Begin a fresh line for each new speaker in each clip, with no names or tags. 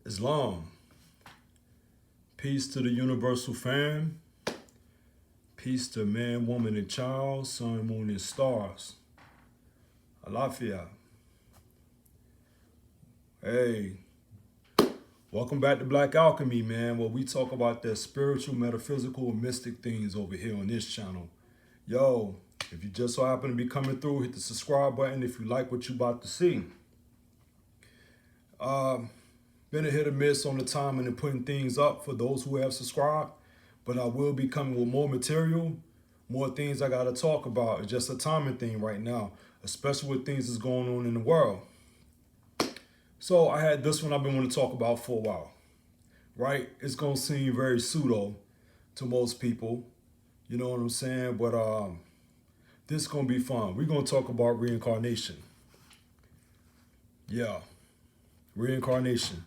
Islam. Peace to the universal fam. Peace to man, woman, and child, sun, moon, and stars. Alafia. Hey, welcome back to Black Alchemy, man, where we talk about the spiritual, metaphysical, and mystic things over here on this channel. Yo, if you just so happen to be coming through, hit the subscribe button if you like what you about to see. Been a hit or miss on the timing and putting things up for those who have subscribed, but I will be coming with more material, more things I got to talk about. It's just a timing thing right now, especially with things that's going on in the world. So I had this one I've been wanting to talk about for a while, right? It's going to seem very pseudo to most people, you know what I'm saying? But this is going to be fun. We're going to talk about reincarnation. Yeah, reincarnation.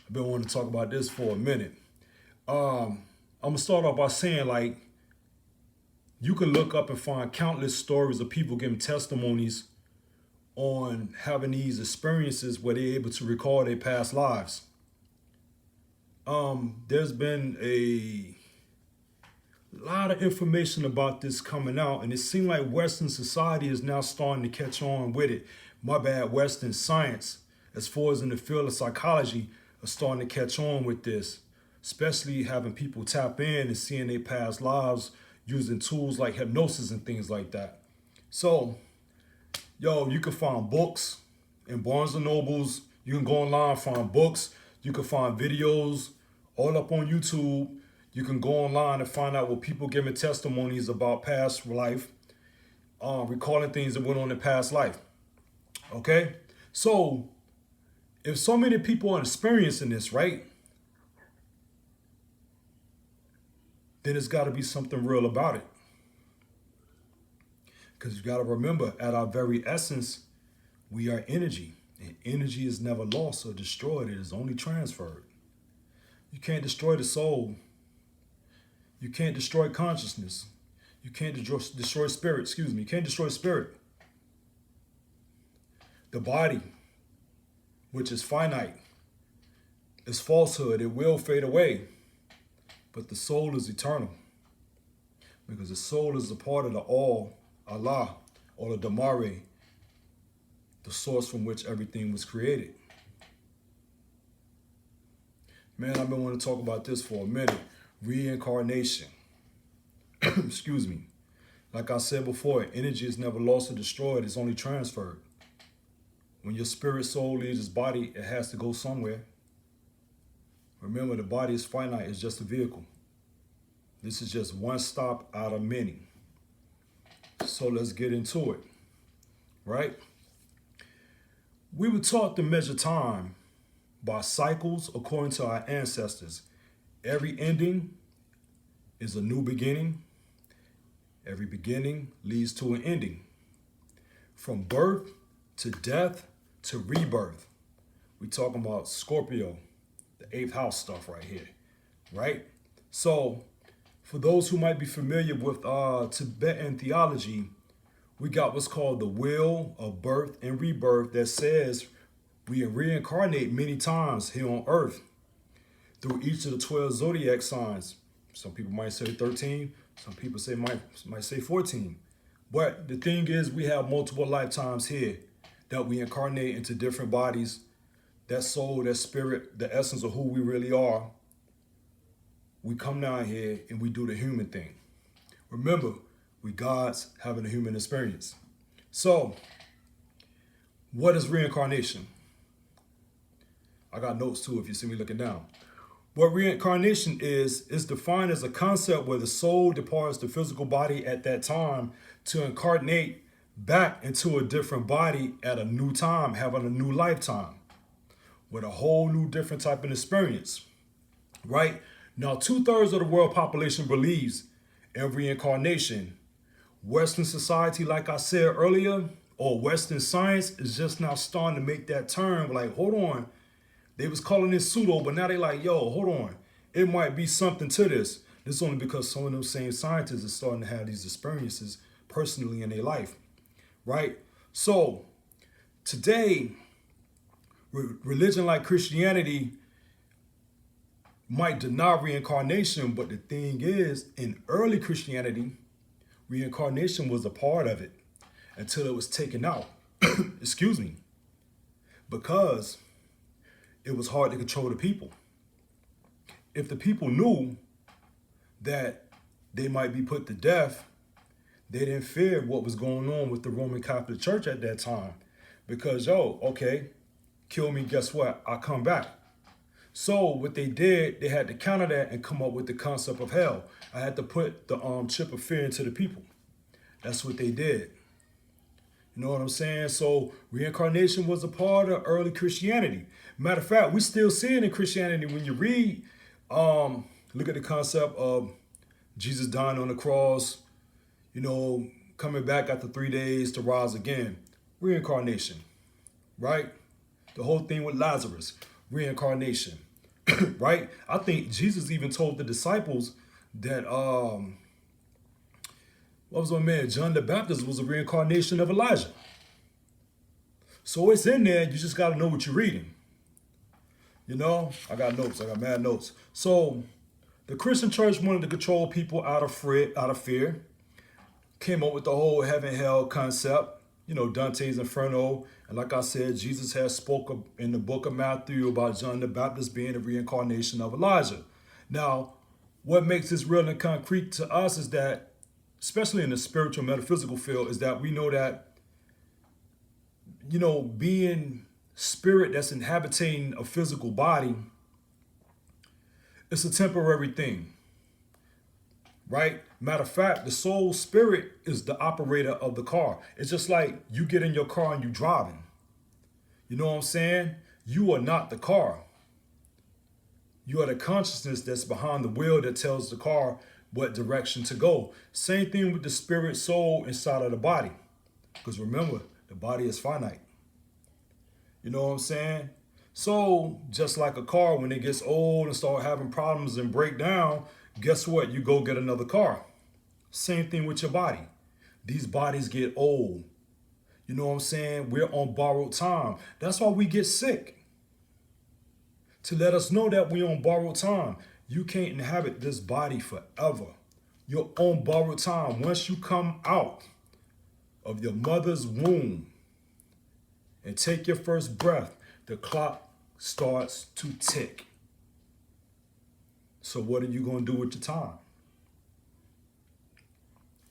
I've been wanting to talk about this for a minute. I'm going to start off by saying, like, you can look up and find countless stories of people giving testimonies on having these experiences where they're able to recall their past lives. There's been a lot of information about this coming out, and it seems like Western society is now starting to catch on with it. My bad, Western science, as far as in the field of psychology, are starting to catch on with this, especially having people tap in and seeing their past lives using tools like hypnosis and things like that. So, yo, you can find books in Barnes & Nobles. You can go online, find books. You can find videos all up on YouTube. You can go online and find out what people giving testimonies about past life, recalling things that went on in past life. Okay? So, if so many people are experiencing this, right, then it's got to be something real about it. Because you got to remember, at our very essence, we are energy. And energy is never lost or destroyed. It is only transferred. You can't destroy the soul. You can't destroy consciousness. You can't destroy spirit. You can't destroy spirit. The body, which is finite, is falsehood. It will fade away. But the soul is eternal. Because the soul is a part of the all, Allah, or the Damare, the source from which everything was created. Man, I've been wanting to talk about this for a minute. Reincarnation. Excuse me. Like I said before, energy is never lost or destroyed. It's only transferred. When your spirit soul leaves its body, it has to go somewhere. Remember, the body is finite. It's just a vehicle. This is just one stop out of many. So let's get into it, right? We were taught to measure time by cycles according to our ancestors. Every ending is a new beginning. Every beginning leads to an ending. From birth to death to rebirth. We're talking about Scorpio, the 8th house stuff right here, right? So, for those who might be familiar with Tibetan theology, we got what's called the wheel of birth and rebirth that says we reincarnate many times here on earth through each of the 12 zodiac signs. Some people might say 13, some people might say 14. But the thing is, we have multiple lifetimes here that we incarnate into different bodies. That soul, that spirit, the essence of who we really are. We come down here and we do the human thing. Remember, we gods having a human experience. So, what is reincarnation? I got notes too if you see me looking down. What reincarnation is defined as a concept where the soul departs the physical body at that time to incarnate back into a different body at a new time, having a new lifetime with a whole new different type of experience, right? Now, 2/3 of the world population believes in reincarnation. Western society, like I said earlier, or Western science is just now starting to make that turn. Like, hold on. They was calling it pseudo, but now they like, yo, hold on. It might be something to this. This is only because some of those same scientists are starting to have these experiences personally in their life, right? So today, religion like Christianity might deny reincarnation, but the thing is, in early Christianity, reincarnation was a part of it until it was taken out. Excuse me. Because it was hard to control the people. If the people knew that they might be put to death, they didn't fear what was going on with the Roman Catholic Church at that time. Because, okay, kill me, guess what? I'll come back. So what they did, they had to counter that and come up with the concept of hell. I had to put the chip of fear into the people. That's what they did. You know what I'm saying? So reincarnation was a part of early Christianity. Matter of fact, we still see it in Christianity. When you read, look at the concept of Jesus dying on the cross, coming back after 3 days to rise again. Reincarnation, right? The whole thing with Lazarus, reincarnation, right? I think Jesus even told the disciples that, John the Baptist was a reincarnation of Elijah. So it's in there. You just got to know what you're reading. I got notes. I got mad notes. So the Christian church wanted to control people out of fear. Came up with the whole heaven hell concept. Dante's Inferno. And like I said, Jesus has spoke in the book of Matthew about John the Baptist being a reincarnation of Elijah. Now, what makes this real and concrete to us is that, especially in the spiritual metaphysical field, is that we know that, being spirit that's inhabiting a physical body, it's a temporary thing, right? Matter of fact, the soul spirit is the operator of the car. It's just like you get in your car and you driving. You know what I'm saying? You are not the car. You are the consciousness that's behind the wheel that tells the car what direction to go. Same thing with the spirit soul inside of the body. Because remember, the body is finite. You know what I'm saying? So just like a car, when it gets old and start having problems and break down, guess what? You go get another car. Same thing with your body. These bodies get old. You know what I'm saying? We're on borrowed time. That's why we get sick. To let us know that we're on borrowed time. You can't inhabit this body forever. You're on borrowed time. Once you come out of your mother's womb and take your first breath, the clock starts to tick. So what are you going to do with your time?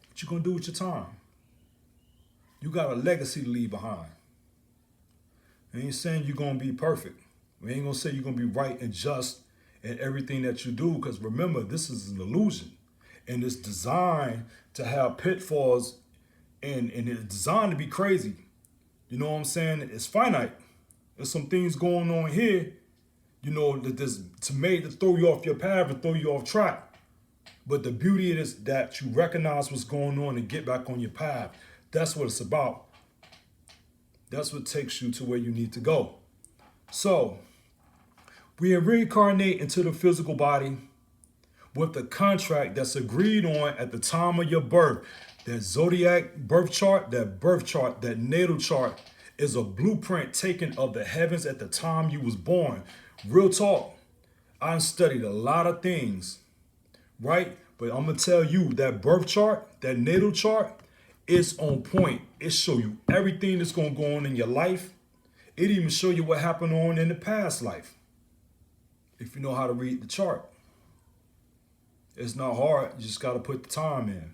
What you going to do with your time? You got a legacy to leave behind. I ain't saying you're going to be perfect. We ain't going to say you're going to be right and just in everything that you do, because remember, this is an illusion. And it's designed to have pitfalls, and it's designed to be crazy. You know what I'm saying? It's finite. There's some things going on here, that is made to throw you off your path and throw you off track. But the beauty is that you recognize what's going on and get back on your path. That's what it's about. That's what takes you to where you need to go. So, we reincarnate into the physical body with the contract that's agreed on at the time of your birth. That zodiac birth chart, that natal chart is a blueprint taken of the heavens at the time you was born. Real talk. I studied a lot of things, right? But I'm going to tell you that birth chart, that natal chart, is on point. It show you everything that's going to go on in your life. It even show you what happened on in the past life. If you know how to read the chart. It's not hard. You just got to put the time in.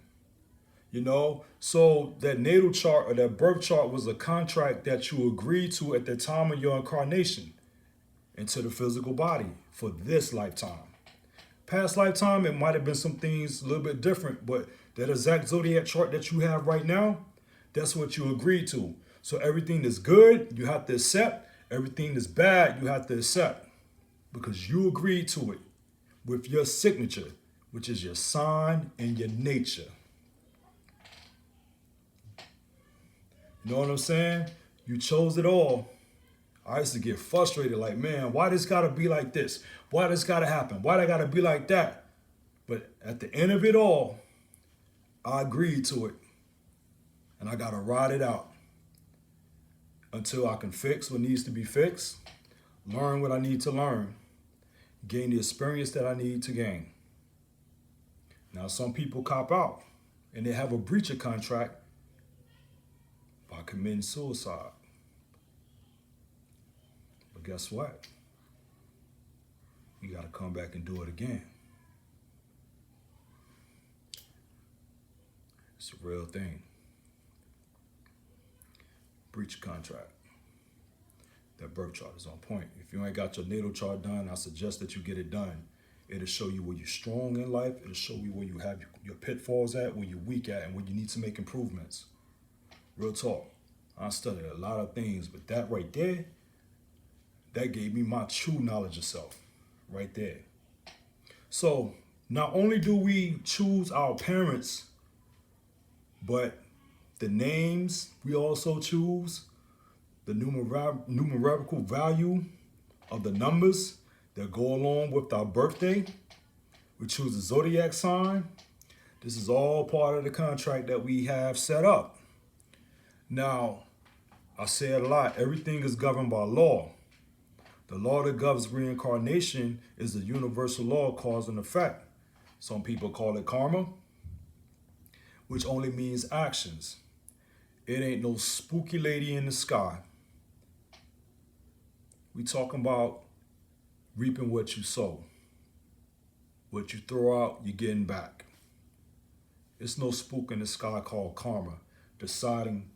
So that natal chart or that birth chart was a contract that you agreed to at the time of your incarnation into the physical body for this lifetime. Past lifetime, it might have been some things a little bit different, but that exact zodiac chart that you have right now, that's what you agreed to. So everything that's good, you have to accept. Everything that's bad, you have to accept. Because you agreed to it with your signature, which is your sign and your nature. You know what I'm saying? You chose it all. I used to get frustrated, like, man, why this gotta be like this? Why this gotta happen? Why that gotta be like that? But at the end of it all, I agreed to it. And I gotta ride it out until I can fix what needs to be fixed, learn what I need to learn, gain the experience that I need to gain. Now, some people cop out and they have a breach of contract by committing suicide. But guess what? You got to come back and do it again. It's a real thing. Breach of contract. That birth chart is on point. If you ain't got your natal chart done, I suggest that you get it done. It'll show you where you're strong in life. It'll show you where you have your pitfalls at, where you're weak at, and where you need to make improvements. Real talk. I studied a lot of things, but that right there, that gave me my true knowledge of self. Right there. So, not only do we choose our parents, but the names we also choose, the numerical value of the numbers that go along with our birthday. We choose a zodiac sign. This is all part of the contract that we have set up. Now, I say it a lot, everything is governed by law. The law that governs reincarnation is the universal law of cause and effect. Some people call it karma, which only means actions. It ain't no spooky lady in the sky. We talking about reaping what you sow. What you throw out, you're getting back. It's no spook in the sky called karma, deciding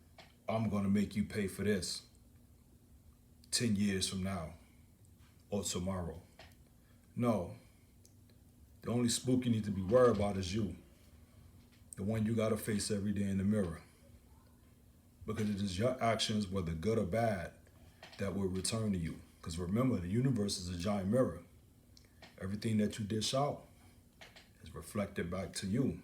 I'm going to make you pay for this 10 years from now or tomorrow. No. The only spook you need to be worried about is you. The one you got to face every day in the mirror. Because it is your actions, whether good or bad, that will return to you. Because remember, the universe is a giant mirror. Everything that you dish out is reflected back to you.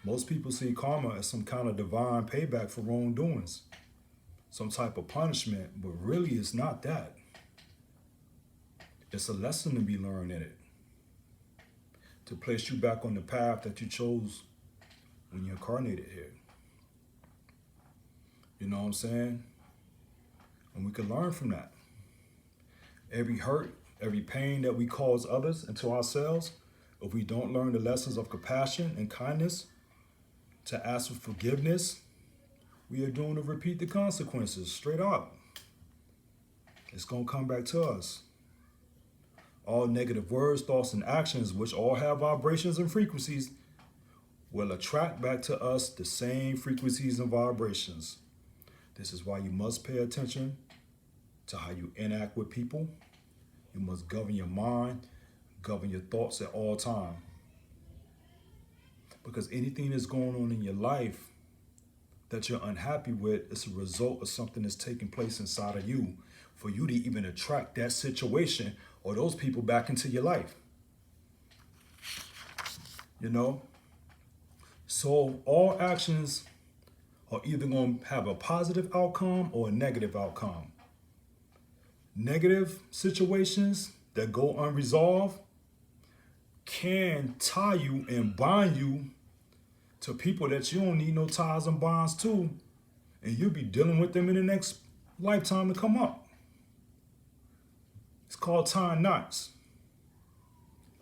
Most people see karma as some kind of divine payback for wrongdoings, some type of punishment, but really it's not that. It's a lesson to be learned in it, to place you back on the path that you chose when you incarnated here. You know what I'm saying? And we can learn from that. Every hurt, every pain that we cause others and to ourselves, if we don't learn the lessons of compassion and kindness, to ask for forgiveness, we are doomed to repeat the consequences straight up. It's going to come back to us. All negative words, thoughts, and actions, which all have vibrations and frequencies, will attract back to us the same frequencies and vibrations. This is why you must pay attention to how you interact with people. You must govern your mind, govern your thoughts at all times. Because anything that's going on in your life that you're unhappy with is a result of something that's taking place inside of you for you to even attract that situation or those people back into your life. You know? So all actions are either going to have a positive outcome or a negative outcome. Negative situations that go unresolved can tie you and bind you to people that you don't need no ties and bonds to, and you'll be dealing with them in the next lifetime to come up. It's called tying knots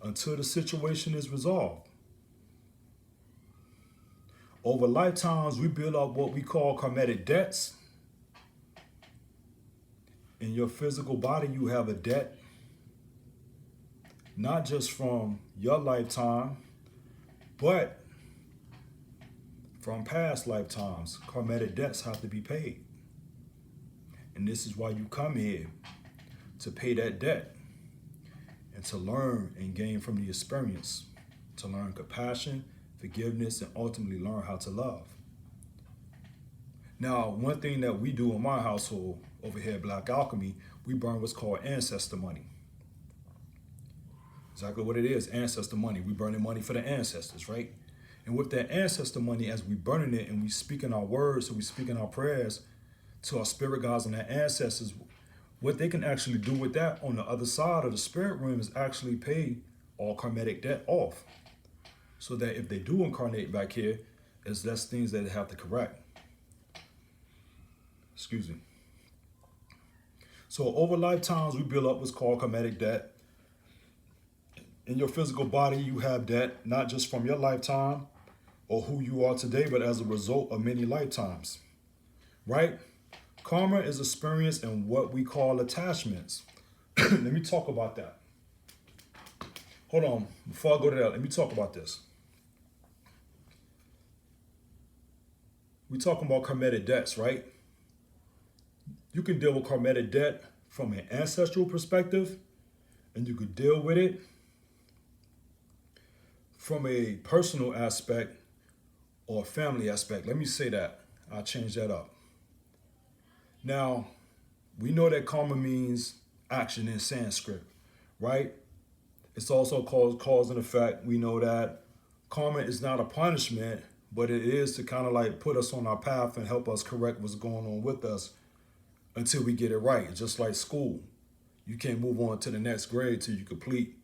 until the situation is resolved. Over lifetimes, we build up what we call karmic debts. In your physical body, you have a debt, not just from your lifetime, but from past lifetimes. Karmic debts have to be paid. And this is why you come here, to pay that debt and to learn and gain from the experience, to learn compassion, forgiveness, and ultimately learn how to love. Now, one thing that we do in my household over here at Black Alchemy, we burn what's called ancestor money. Exactly what it is, ancestor money. We burning money for the ancestors, right? And with that ancestor money, as we burning it and we speaking our words, so we speaking our prayers to our spirit guides and our ancestors, what they can actually do with that on the other side of the spirit realm is actually pay all karmic debt off. So that if they do incarnate back here, there's less things that they have to correct. Excuse me. So over lifetimes, we build up what's called karmic debt. In your physical body, you have debt, not just from your lifetime or who you are today, but as a result of many lifetimes, right? Karma is experienced in what we call attachments. Let me talk about that. Hold on, before I go to that, let me talk about this. We're talking about karmic debts, right? You can deal with karmic debt from an ancestral perspective, and you could deal with it from a personal aspect or family aspect. Let me say that. I'll change that up. Now, we know that karma means action in Sanskrit, right? It's also called cause and effect. We know that karma is not a punishment, but it is to kind of like put us on our path and help us correct what's going on with us until we get it right. Just like school. You can't move on to the next grade till you complete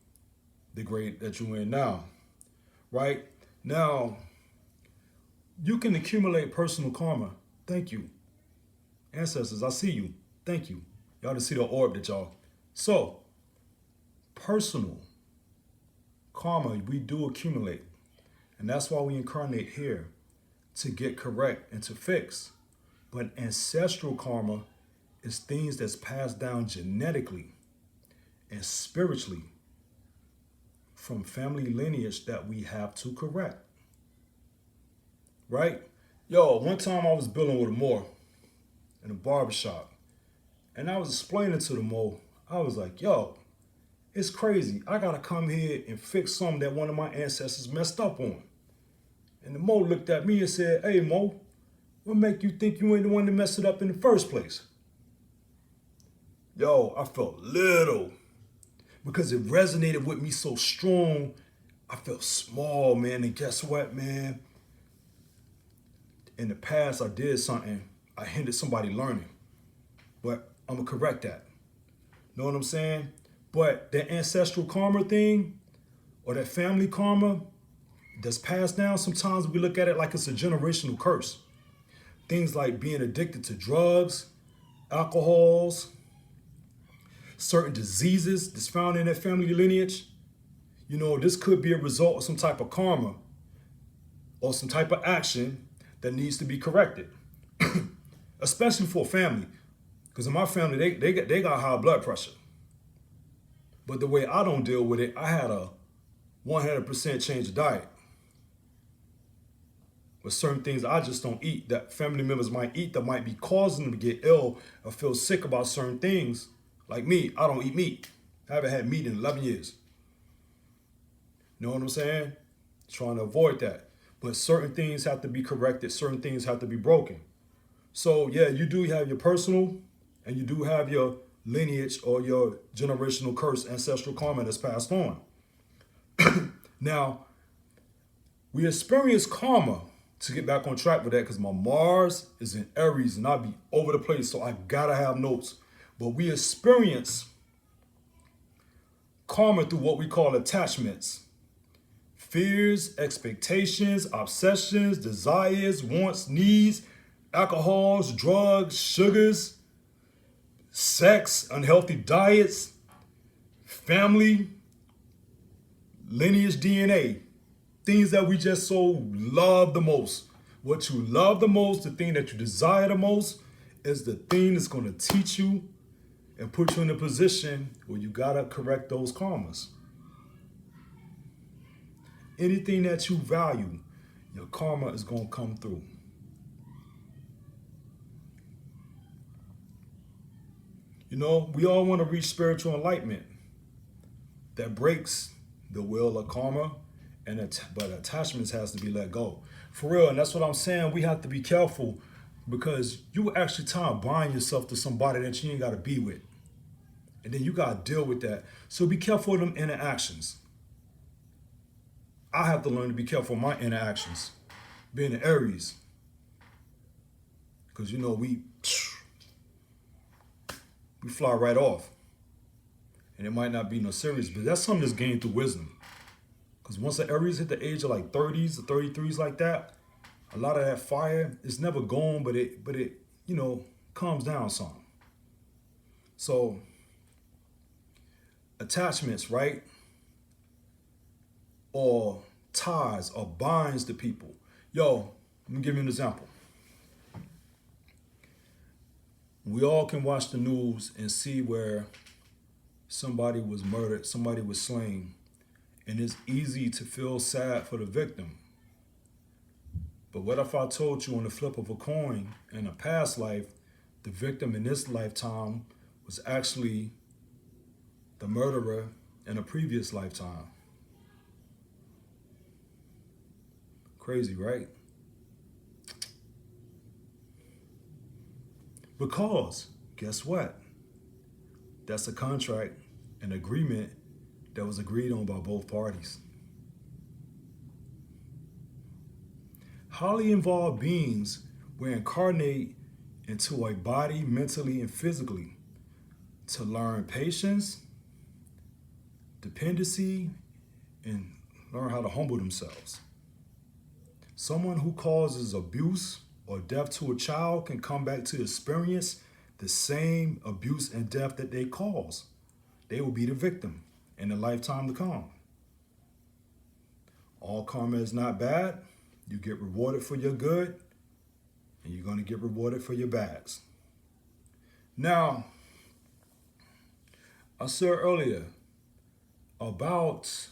the grade that you're in now, right? Now, you can accumulate personal karma. Thank you. Ancestors, I see you. Thank you. Y'all didn't see the orb that y'all. So, personal karma, we do accumulate. And that's why we incarnate here, to get correct and to fix. But ancestral karma is things that's passed down genetically and spiritually from family lineage that we have to correct. Right? Yo, one time I was building with a Moor in a barbershop. And I was explaining to the Mo, I was like, yo, it's crazy. I gotta come here and fix something that one of my ancestors messed up on. And the Mo looked at me and said, hey Mo, what make you think you ain't the one that messed it up in the first place? Yo, I felt little because it resonated with me so strong. I felt small, man. And guess what, man? In the past, I did something. I hindered somebody learning. But I'm going to correct that. Know what I'm saying? But that ancestral karma thing or that family karma that's passed down, sometimes we look at it like it's a generational curse. Things like being addicted to drugs, alcohols, certain diseases that's found in that family lineage. You know, this could be a result of some type of karma or some type of action that needs to be corrected, especially for a family. Because in my family, they got high blood pressure. But the way I don't deal with it, I had a 100% change of diet. With certain things I just don't eat that family members might eat that might be causing them to get ill or feel sick about certain things. Like me, I don't eat meat. I haven't had meat in 11 years. You know what I'm saying? Trying to avoid that. But certain things have to be corrected. Certain things have to be broken. So yeah, you do have your personal and you do have your lineage or your generational curse, ancestral karma that's passed on. Now, we experience karma, to get back on track with that, because my Mars is in Aries and I'll be over the place, so I gotta have notes. But we experience karma through what we call attachments. Fears, expectations, obsessions, desires, wants, needs, alcohols, drugs, sugars, sex, unhealthy diets, family, lineage DNA. Things that we just so love the most. What you love the most, the thing that you desire the most, is the thing that's going to teach you and put you in a position where you got to correct those karmas. Anything that you value, your karma is going to come through. You know, we all want to reach spiritual enlightenment that breaks the wheel of karma, but attachments has to be let go. For real, and that's what I'm saying. We have to be careful because you actually trying to bind yourself to somebody that you ain't got to be with. And then you got to deal with that. So be careful of them interactions. I have to learn to be careful of my interactions. Being an Aries. Because, you know, we fly right off. And it might not be no serious, but that's something that's gained through wisdom. Because once the Aries hit the age of like 30s or 33s like that, a lot of that fire is never gone, but it you know, calms down some. So attachments, right? Or ties or binds to people. Yo, let me give you an example. We all can watch the news and see where somebody was murdered, somebody was slain, and it's easy to feel sad for the victim. But what if I told you on the flip of a coin, in a past life, the victim in this lifetime was actually the murderer in a previous lifetime? Crazy, right? Because, guess what? That's a contract, an agreement that was agreed on by both parties. Highly involved beings will incarnate into a body mentally and physically to learn patience, dependency, and learn how to humble themselves. Someone who causes abuse or death to a child can come back to experience the same abuse and death that they caused. They will be the victim in the lifetime to come. All karma is not bad. You get rewarded for your good, and you're going to get rewarded for your bads. Now, I said earlier about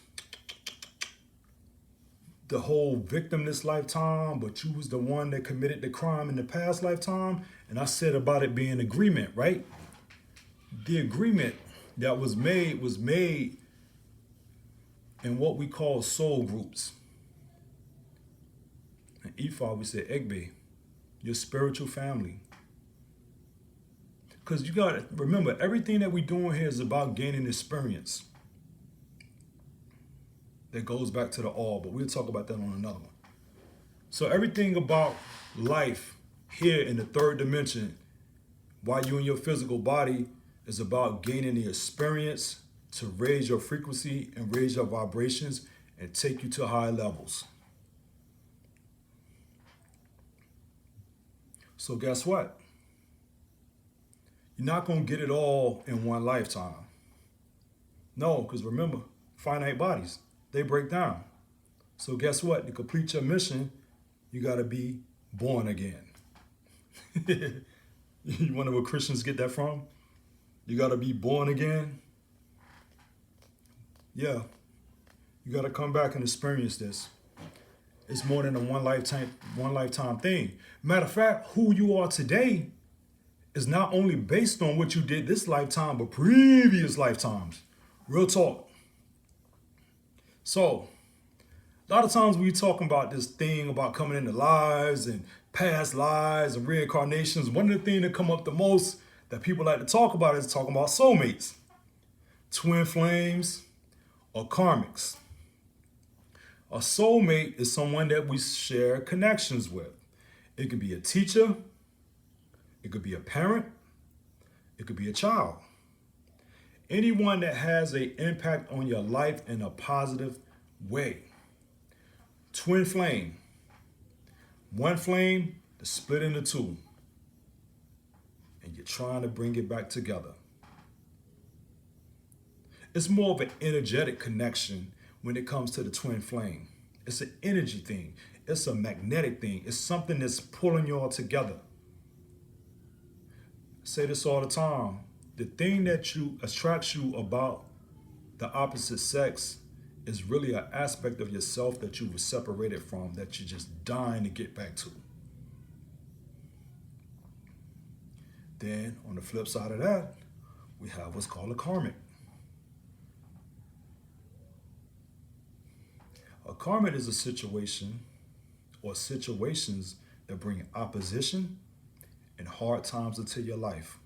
the whole victim this lifetime, but you was the one that committed the crime in the past lifetime. And I said about it being agreement, right? The agreement that was made in what we call soul groups. In Ifa, we say Egbe, your spiritual family. Because you got to remember, everything that we're doing here is about gaining experience. That goes back to the all, but we'll talk about that on another one. So everything about life here in the third dimension, while you in your physical body, is about gaining the experience to raise your frequency and raise your vibrations and take you to high levels. So guess what? You're not going to get it all in one lifetime. No, because remember, finite bodies, they break down. So guess what? To complete your mission, you got to be born again. You wonder where Christians get that from? You got to be born again. Yeah, you got to come back and experience this. It's more than a one lifetime thing. Matter of fact, who you are today is not only based on what you did this lifetime, but previous lifetimes. Real talk. So, a lot of times we talking about this thing about coming into lives and past lives and reincarnations. One of the things that come up the most that people like to talk about is talking about soulmates, twin flames, or karmics. A soulmate is someone that we share connections with. It could be a teacher, it could be a parent, it could be a child. Anyone that has an impact on your life in a positive way. Twin flame. One flame is split into two. And you're trying to bring it back together. It's more of an energetic connection when it comes to the twin flame. It's an energy thing. It's a magnetic thing. It's something that's pulling you all together. I say this all the time. The thing that attracts you about the opposite sex is really an aspect of yourself that you were separated from, that you're just dying to get back to. Then, on the flip side of that, we have what's called a karmic. A karmic is a situation or situations that bring opposition and hard times into your life.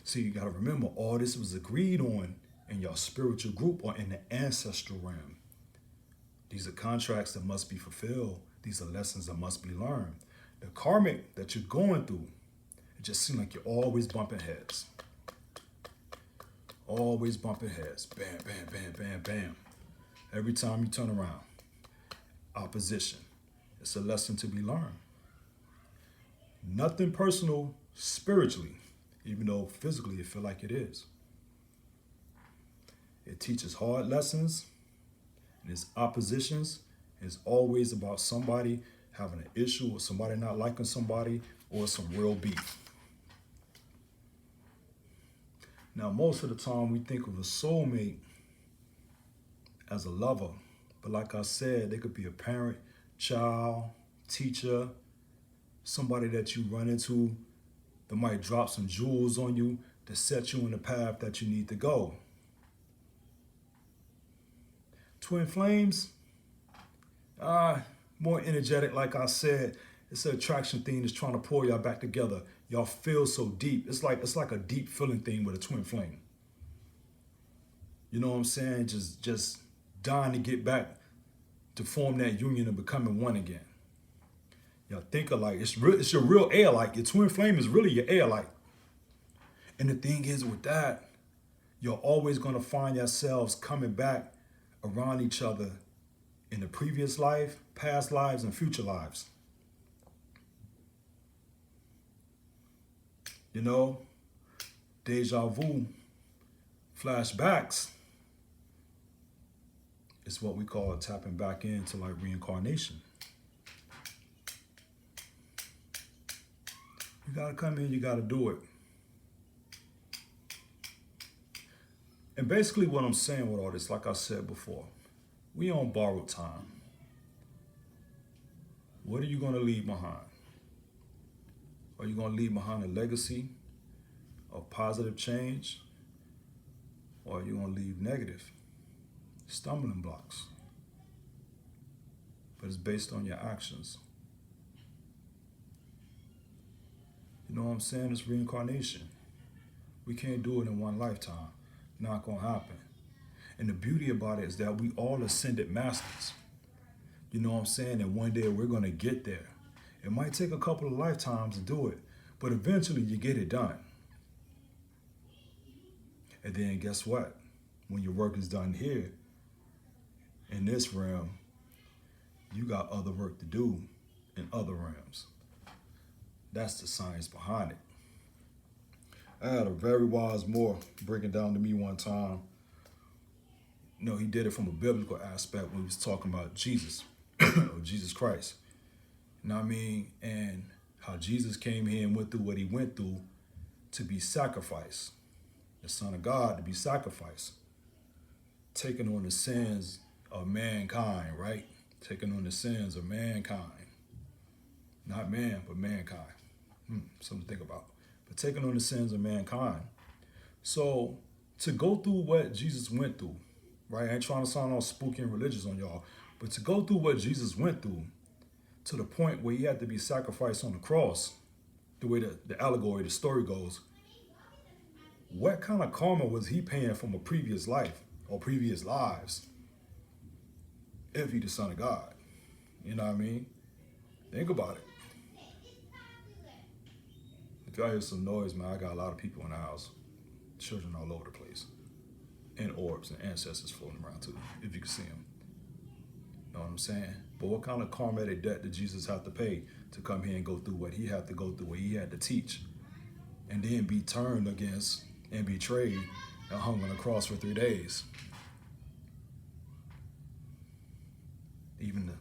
See, you got to remember, all this was agreed on in your spiritual group or in the ancestral realm. These are contracts that must be fulfilled. These are lessons that must be learned. The karmic that you're going through, it just seems like you're always bumping heads. Always bumping heads. Bam, bam, bam, bam, bam. Every time you turn around. Opposition. It's a lesson to be learned. Nothing personal spiritually. even though physically it feel like it is. It teaches hard lessons, and its oppositions is always about somebody having an issue or somebody not liking somebody or some real beef. Now, most of the time we think of a soulmate as a lover, but like I said, they could be a parent, child, teacher, somebody that you run into that might drop some jewels on you to set you on the path that you need to go. Twin flames, more energetic, like I said. It's an attraction thing that's trying to pull y'all back together. Y'all feel so deep. It's like a deep feeling thing with a twin flame. You know what I'm saying? Just dying to get back to form that union and becoming one again. Y'all think alike. It's your real air light. Your twin flame is really your air light. And the thing is with that, you're always gonna find yourselves coming back around each other in the previous life, past lives, and future lives. You know, deja vu, flashbacks, is what we call tapping back into like reincarnation. You gotta come in, you gotta do it. And basically what I'm saying with all this, like I said before, we on borrowed time. What are you gonna leave behind? Are you gonna leave behind a legacy of positive change? Or are you gonna leave negative stumbling blocks? But it's based on your actions. You know what I'm saying? It's reincarnation. We can't do it in one lifetime. Not gonna happen. And the beauty about it is that we all ascended masters. You know what I'm saying? And one day we're gonna get there. It might take a couple of lifetimes to do it, but eventually you get it done. And then guess what? When your work is done here, in this realm, you got other work to do in other realms. That's the science behind it. I had a very wise Moor breaking down to me one time. You know, he did it from a biblical aspect when he was talking about Jesus, or Jesus Christ. You know what I mean? And how Jesus came here and went through what he went through to be sacrificed. The Son of God to be sacrificed. Taking on the sins of mankind, right? Taking on the sins of mankind. Not man, but mankind. Something to think about. But taking on the sins of mankind. So to go through what Jesus went through, right? I ain't trying to sound all spooky and religious on y'all, but to go through what Jesus went through to the point where he had to be sacrificed on the cross, the way the allegory, the story goes, what kind of karma was he paying from a previous life or previous lives if he the Son of God? You know what I mean? Think about it. If y'all hear some noise, man, I got a lot of people in the house. Children all over the place. And orbs and ancestors floating around too, if you can see them. Know what I'm saying? But what kind of karmatic debt did Jesus have to pay to come here and go through what he had to go through, what he had to teach, and then be turned against and betrayed and hung on a cross for 3 days? Even the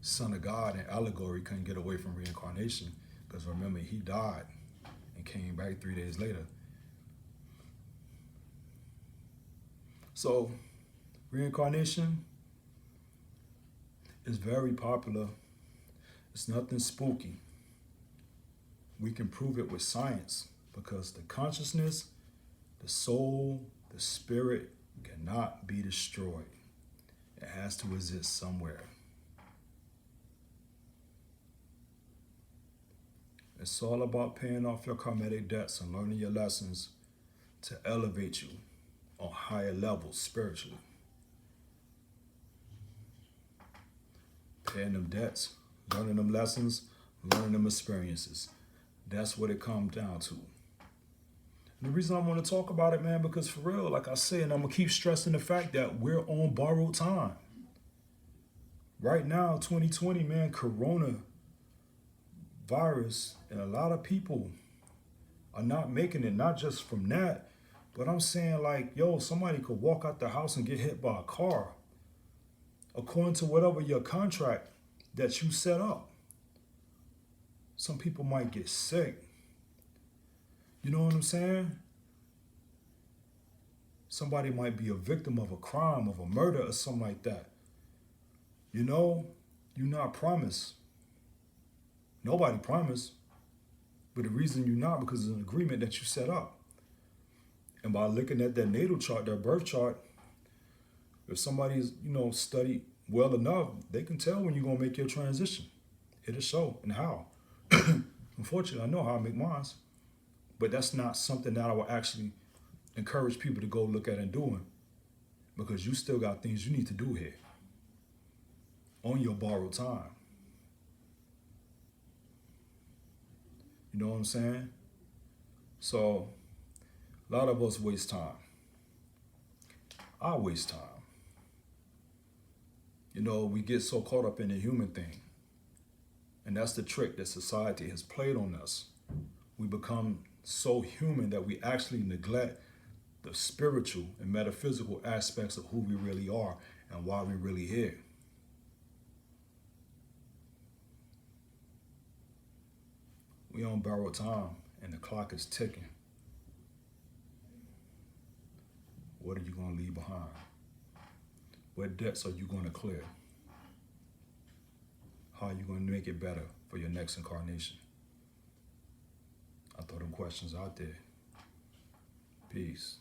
Son of God in allegory couldn't get away from reincarnation, because remember, he died and came back 3 days later. So reincarnation is very popular. It's nothing spooky. We can prove it with science, because the consciousness, the soul, the spirit cannot be destroyed. It has to exist somewhere. It's all about paying off your karmatic debts and learning your lessons to elevate you on higher levels spiritually. Paying them debts, learning them lessons, learning them experiences. That's what it comes down to. And the reason I want to talk about it, man, because for real, like I said, and I'm going to keep stressing the fact that we're on borrowed time. Right now, 2020, man, coronavirus, and a lot of people are not making it, not just from that, but I'm saying like, yo, somebody could walk out the house and get hit by a car according to whatever your contract that you set up. Some people might get sick. You know what I'm saying? Somebody might be a victim of a crime, of a murder or something like that. You know, you're not promised. Nobody promised. But the reason you're not, because it's an agreement that you set up. And by looking at that natal chart, their birth chart, if somebody's, studied well enough, they can tell when you're going to make your transition. It'll show and how. Unfortunately, I know how I make mine. But that's not something that I will actually encourage people to go look at and doing, because you still got things you need to do here on your borrowed time. You know what I'm saying? So a lot of us waste time. I waste time. We get so caught up in the human thing. And that's the trick that society has played on us. We become so human that we actually neglect the spiritual and metaphysical aspects of who we really are and why we're really here. We on borrowed time and the clock is ticking. What are you going to leave behind? What debts are you going to clear? How are you going to make it better for your next incarnation? I throw them questions out there. Peace.